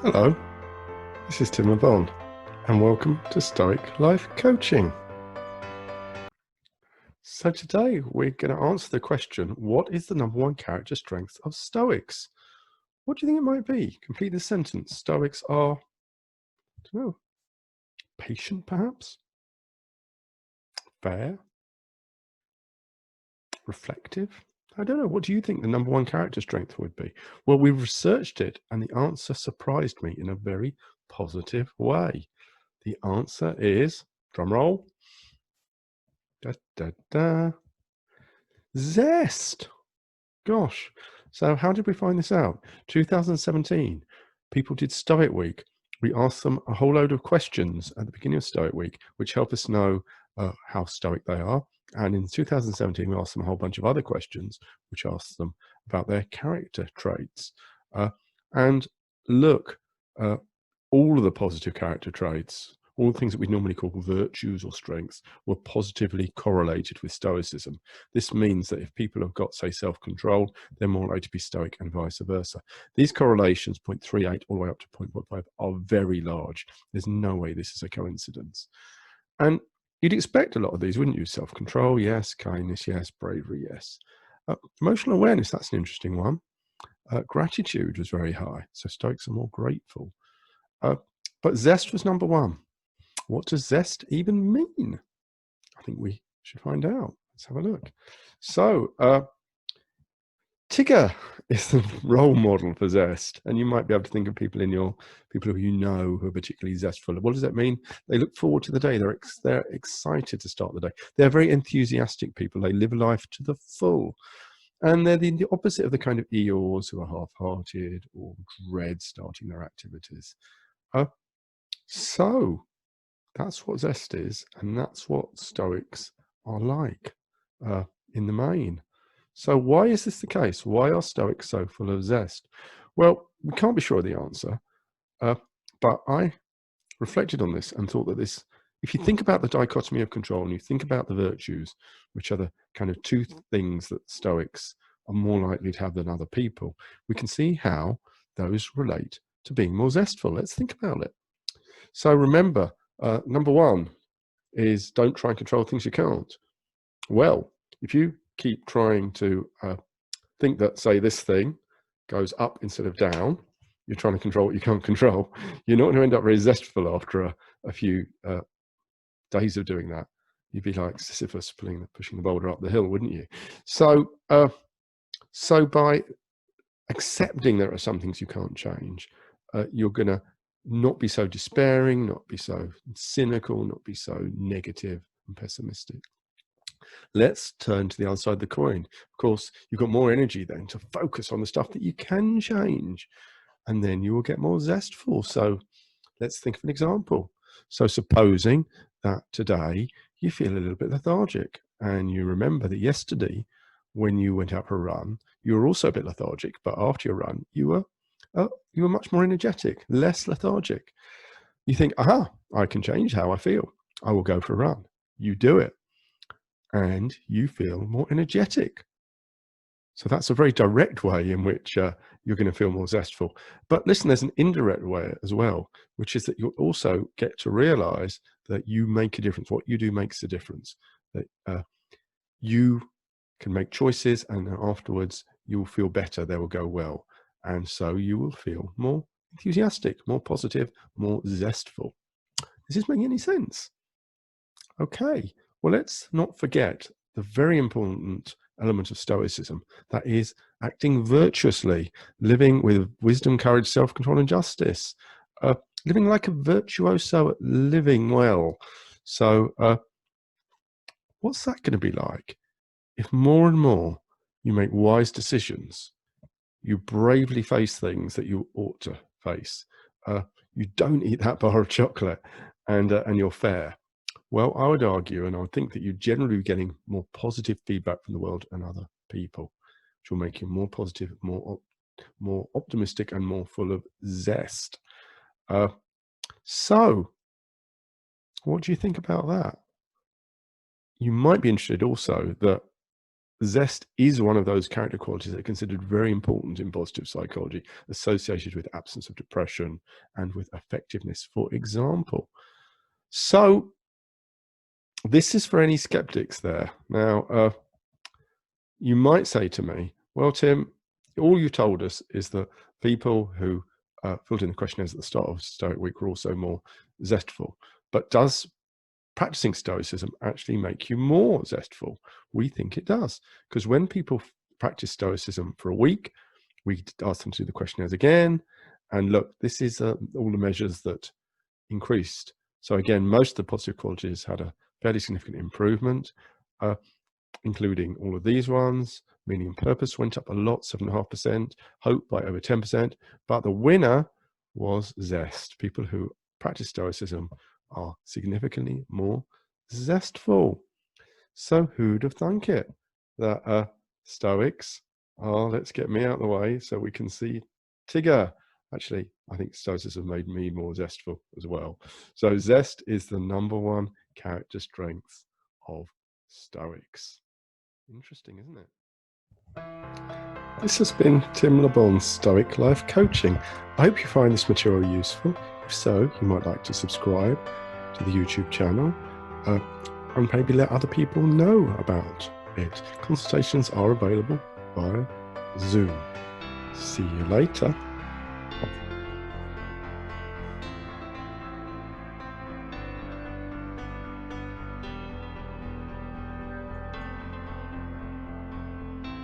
Hello, this is Tim LeBon, and welcome to Stoic Life Coaching. So today we're going to answer the question, what is the number one character strength of Stoics? What do you think it might be? Complete the sentence. Stoics are, I don't know, patient perhaps? Fair? Reflective? I don't know. What do you think the number one character strength would be? Well, we researched it and the answer surprised me in a very positive way. The answer is, drum roll, da, da, da, Zest. Gosh. So how did we find this out? 2017, people did Stoic Week. We asked them a whole load of questions at the beginning of Stoic Week, which help us know how Stoic they are. And in 2017, we asked them a whole bunch of other questions, which asked them about their character traits. And look, all of the positive character traits, all the things that we normally call virtues or strengths, were positively correlated with Stoicism. This means that if people have got, say, self-control, they're more likely to be Stoic and vice versa. These correlations, 0.38 all the way up to 0.15, are very large. There's no way this is a coincidence. And you'd expect a lot of these, wouldn't you? Self-control, yes. Kindness, yes. Bravery, yes. Emotional awareness, that's an interesting one. Gratitude was very high. So Stoics are more grateful. But Zest was number one. What does Zest even mean? I think we should find out. Let's have a look. So, Tigger is the role model for Zest, and you might be able to think of people who you know who are particularly zestful. What does that mean? They look forward to the day. They're excited to start the day. They're very enthusiastic people. They live life to the full, and they're the opposite of the kind of Eeyores who are half-hearted or dread starting their activities. So that's what Zest is, and that's what Stoics are like in the main. So why is this the case? Why are Stoics so full of zest? Well, we can't be sure of the answer, but I reflected on this and thought that if you think about the dichotomy of control and you think about the virtues, which are the kind of two things that Stoics are more likely to have than other people, we can see how those relate to being more zestful. Let's think about it. So remember, number one is don't try and control things you can't. Well, if you keep trying to think that, say, this thing goes up instead of down, you're trying to control what you can't control, you're not going to end up very zestful after a few days of doing that. You'd be like Sisyphus pushing the boulder up the hill, wouldn't you? So, so by accepting there are some things you can't change, you're going to not be so despairing, not be so cynical, not be so negative and pessimistic. Let's turn to the other side of the coin. Of course, you've got more energy then to focus on the stuff that you can change, and then you will get more zestful. So let's think of an example. So supposing that today you feel a little bit lethargic, and you remember that yesterday when you went out for a run, you were also a bit lethargic, but after your run, you were much more energetic, less lethargic. You think, aha, I can change how I feel. I will go for a run. You do it, and you feel more energetic. So that's a very direct way in which you're going to feel more zestful. But listen, there's an indirect way as well, which is that you'll also get to realize that you make a difference. What you do makes a difference. That you can make choices, and afterwards you'll feel better. They will go well. And so you will feel more enthusiastic, more positive, more zestful. Is this making any sense? Okay, well, let's not forget the very important element of Stoicism, that is acting virtuously, living with wisdom, courage, self-control, and justice, living like a virtuoso at living well. So what's that going to be like if more and more you make wise decisions, you bravely face things that you ought to face, you don't eat that bar of chocolate, and you're fair? Well, I would argue, and I would think that you're generally getting more positive feedback from the world and other people, which will make you more positive, more optimistic, and more full of zest. So, what do you think about that? You might be interested also that Zest is one of those character qualities that are considered very important in positive psychology, associated with absence of depression and with effectiveness, for example. So this is for any skeptics there. Now, you might say to me, well, Tim, all you told us is that people who filled in the questionnaires at the start of Stoic Week were also more zestful. But does practicing Stoicism actually make you more zestful? We think it does, because when people practice Stoicism for a week, we ask them to do the questionnaires again. And look, this is all the measures that increased. So again, most of the positive qualities had a fairly significant improvement, including all of these ones. Meaning and purpose went up a lot, 7.5%, hope by over 10%, but the winner was zest. People who practice Stoicism are significantly more zestful. So who'd have thunk it that Stoics are, let's get me out of the way so we can see Tigger. Actually, I think Stoicism made me more zestful as well. So zest is the #1 character strength of Stoics. Interesting, isn't it? This has been Tim LeBon's Stoic Life Coaching. I hope you find this material useful. If so, you might like to subscribe to the YouTube channel and maybe let other people know about it. Consultations are available via Zoom. See you later.